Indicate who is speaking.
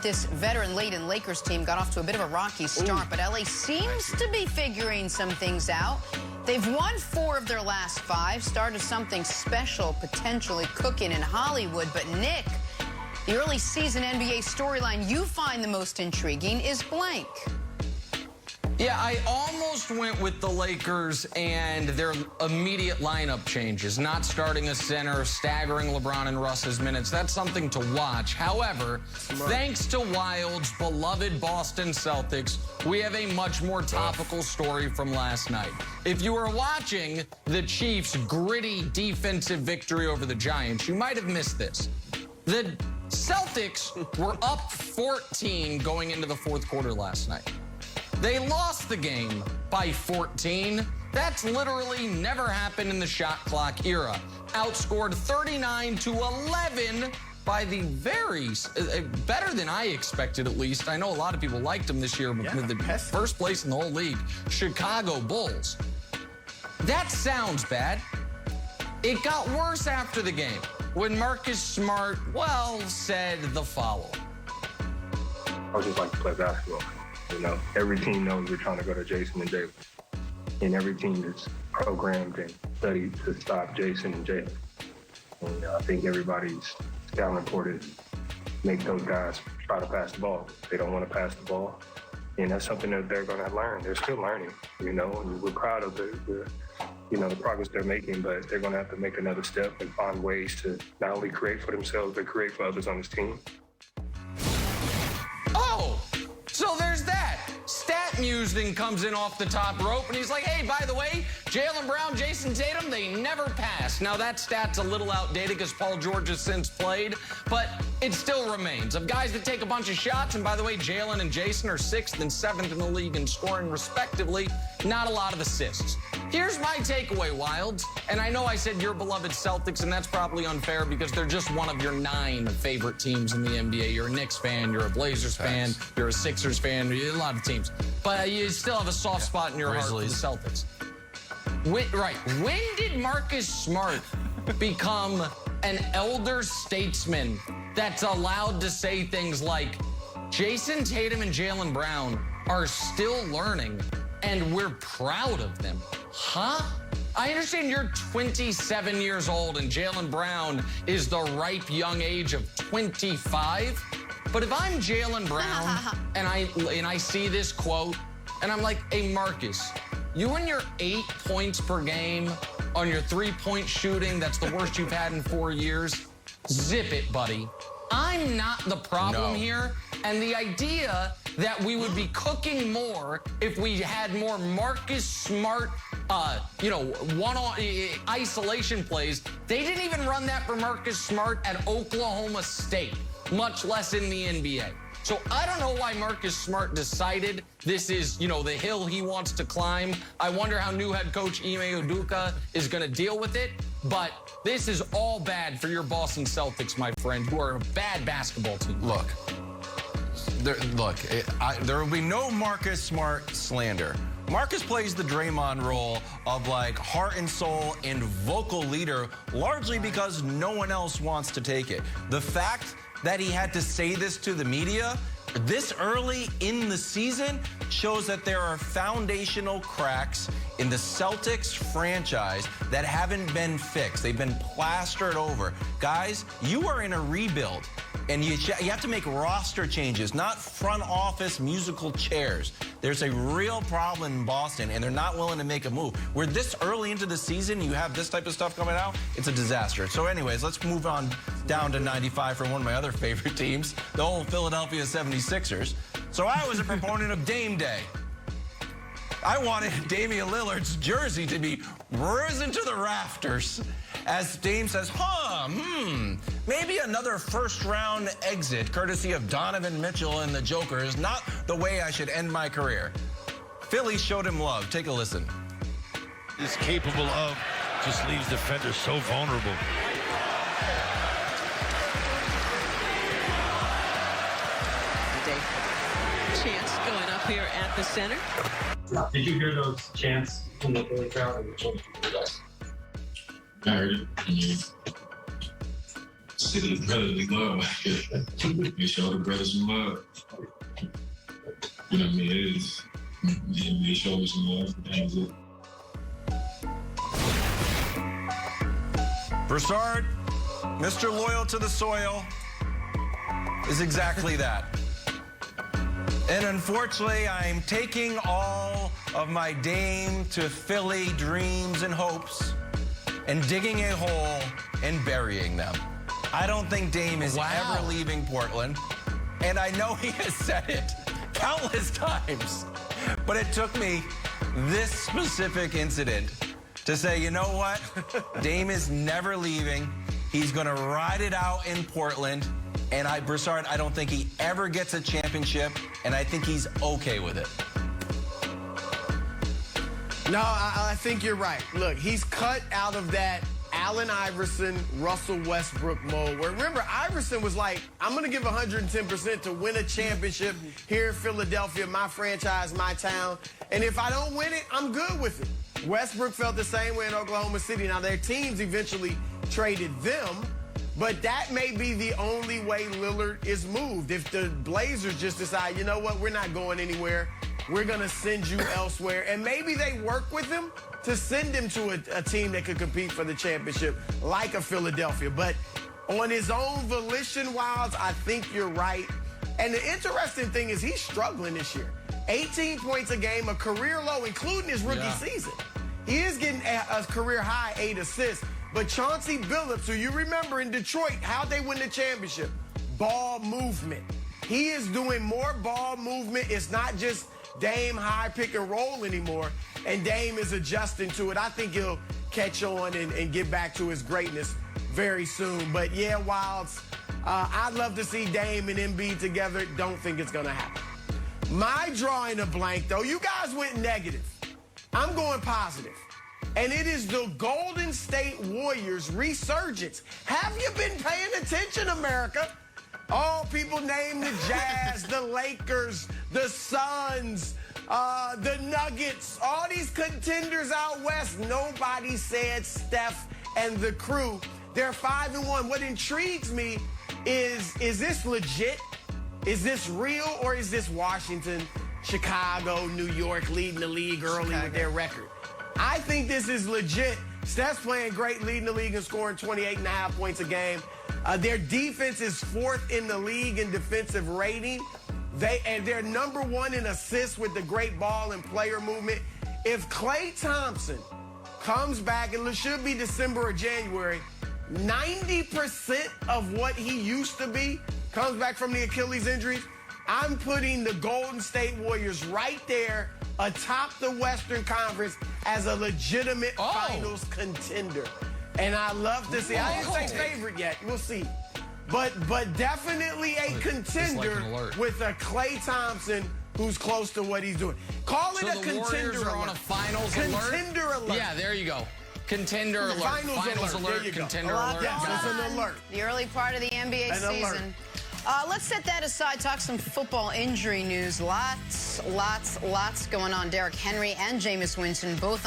Speaker 1: This veteran-laden Lakers team got off to a bit of a rocky start, but LA seems to be figuring some things out. They've won 4 of their last 5, started something special potentially cooking in Hollywood. But Nick, the early season NBA storyline you find the most intriguing is blank.
Speaker 2: Yeah, I almost went with the Lakers and their immediate lineup changes, not starting a center, staggering LeBron and Russ's minutes. That's something to watch. However, thanks to Wild's beloved Boston Celtics, we have a much more topical story from last night. If you were watching the Chiefs' gritty defensive victory over the Giants, you might have missed this. The Celtics were up 14 going into the fourth quarter last night. They lost the game by 14. That's literally never happened in the shot clock era. Outscored 39-11 by the better than I expected, at least. I know a lot of people liked them this year with the first place in the whole league, Chicago Bulls. That sounds bad. It got worse after the game when Marcus Smart, said the following.
Speaker 3: I just like to play basketball. You know, every team knows we're trying to go to Jason and Jalen. And every team is programmed and studied to stop Jason and Jalen. And I think everybody's scouting report is make those guys try to pass the ball. They don't want to pass the ball. And that's something that they're going to learn. They're still learning, you know, and we're proud of the progress they're making, but they're going to have to make another step and find ways to not only create for themselves, but create for others on this team.
Speaker 2: So there's that. Stat Musing comes in off the top rope, and he's like, hey, by the way, Jaylen Brown, Jason Tatum, they never pass. Now, that stat's a little outdated because Paul George has since played, but it still remains. Of guys that take a bunch of shots, and by the way, Jaylen and Jason are 6th and 7th in the league in scoring, respectively. Not a lot of assists. Here's my takeaway, Wilds. And I know I said your beloved Celtics, and that's probably unfair because they're just one of your 9 favorite teams in the NBA. You're a Knicks fan, you're a Blazers fan, you're a Sixers fan, you're a lot of teams. But you still have a soft spot in your heart for the Celtics. When did Marcus Smart become an elder statesman that's allowed to say things like, Jason Tatum and Jaylen Brown are still learning, and we're proud of them? Huh? I understand you're 27 years old and Jaylen Brown is the ripe young age of 25. But if I'm Jaylen Brown and I see this quote and I'm like, hey, Marcus, you and your 8 points per game on your 3-point shooting, that's the worst you've had in 4 years. Zip it, buddy. I'm not the problem here. And the idea that we would be cooking more if we had more Marcus Smart, one-on isolation plays. They didn't even run that for Marcus Smart at Oklahoma State, much less in the NBA. So I don't know why Marcus Smart decided this is, the hill he wants to climb. I wonder how new head coach Ime Udoka is going to deal with it. But this is all bad for your Boston Celtics, my friend, who are a bad basketball team.
Speaker 4: There will be no Marcus Smart slander. Marcus plays the Draymond role of heart and soul and vocal leader, largely because no one else wants to take it. The fact that he had to say this to the media this early in the season shows that there are foundational cracks in the Celtics franchise that haven't been fixed. They've been plastered over. Guys, you are in a rebuild, and you have to make roster changes, not front office musical chairs. There's a real problem in Boston, and they're not willing to make a move. We're this early into the season, you have this type of stuff coming out, it's a disaster. So anyways, let's move on down to 95 for one of my other favorite teams, the old Philadelphia 76ers. So I was a proponent of Dame Day. I wanted Damian Lillard's jersey to be risen to the rafters as Dame says, maybe another first-round exit courtesy of Donovan Mitchell and the Joker is not the way I should end my career. Philly showed him love. Take a listen.
Speaker 5: Is capable of, just leaves defenders so vulnerable.
Speaker 6: Chance going up here at the center.
Speaker 7: Did you hear those chants from the Philly crowd?
Speaker 8: I heard it. city of brotherly love. You show the brothers some love. You know what I mean? It is. They show us some love. That was it.
Speaker 4: Broussard, Mr. Loyal to the Soil, is exactly that. And unfortunately, I'm taking all of my Dame to Philly dreams and hopes and digging a hole and burying them. I don't think Dame is ever leaving Portland. And I know he has said it countless times. But it took me this specific incident to say, you know what? Dame is never leaving. He's going to ride it out in Portland. And Broussard, I don't think he ever gets a championship, and I think he's okay with it.
Speaker 9: No, I think you're right. Look, he's cut out of that Allen Iverson, Russell Westbrook mold. Where remember, Iverson was like, I'm going to give 110% to win a championship here in Philadelphia, my franchise, my town. And if I don't win it, I'm good with it. Westbrook felt the same way in Oklahoma City. Now, their teams eventually traded them, but that may be the only way Lillard is moved. If the Blazers just decide, you know what, we're not going anywhere, we're going to send you elsewhere. And maybe they work with him to send him to a team that could compete for the championship, like a Philadelphia. But on his own volition, Wilds, I think you're right. And the interesting thing is he's struggling this year. 18 points a game, a career low, including his rookie season. He is getting a career high 8 assists. But Chauncey Billups, who you remember in Detroit, how'd they win the championship? Ball movement. He is doing more ball movement. It's not just Dame high pick and roll anymore. And Dame is adjusting to it. I think he'll catch on and get back to his greatness very soon. But yeah, Wilds, I'd love to see Dame and Embiid together. Don't think it's going to happen. My drawing a blank, though, you guys went negative. I'm going positive. And it is the Golden State Warriors resurgence. Have you been paying attention, America? Oh, people name the Jazz, the Lakers, the Suns, the Nuggets, all these contenders out west. Nobody said Steph and the crew. They're 5-1. What intrigues me is this legit? Is this real, or is this Washington, Chicago, New York leading the league early with their record? I think this is legit. Steph's playing great, leading the league and scoring 28.5 points a game. Their defense is 4th in the league in defensive rating. They're number 1 in assists with the great ball and player movement. If Klay Thompson comes back, and it should be December or January, 90% of what he used to be comes back from the Achilles injuries, I'm putting the Golden State Warriors right there atop the Western Conference as a legitimate finals contender. And I love to see. I didn't say favorite yet. We'll see. But definitely a contender with a Klay Thompson who's close to what he's doing. Call it a contender alert.
Speaker 2: On a finals alert?
Speaker 9: Contender alert.
Speaker 2: Yeah, there you go. Contender alert.
Speaker 9: Finals alert. There you
Speaker 2: contender
Speaker 9: go.
Speaker 2: alert.
Speaker 9: Yes, it's an alert.
Speaker 1: The early part of the NBA season. Let's set that aside, talk some football injury news. Lots going on. Derrick Henry and Jameis Winston both on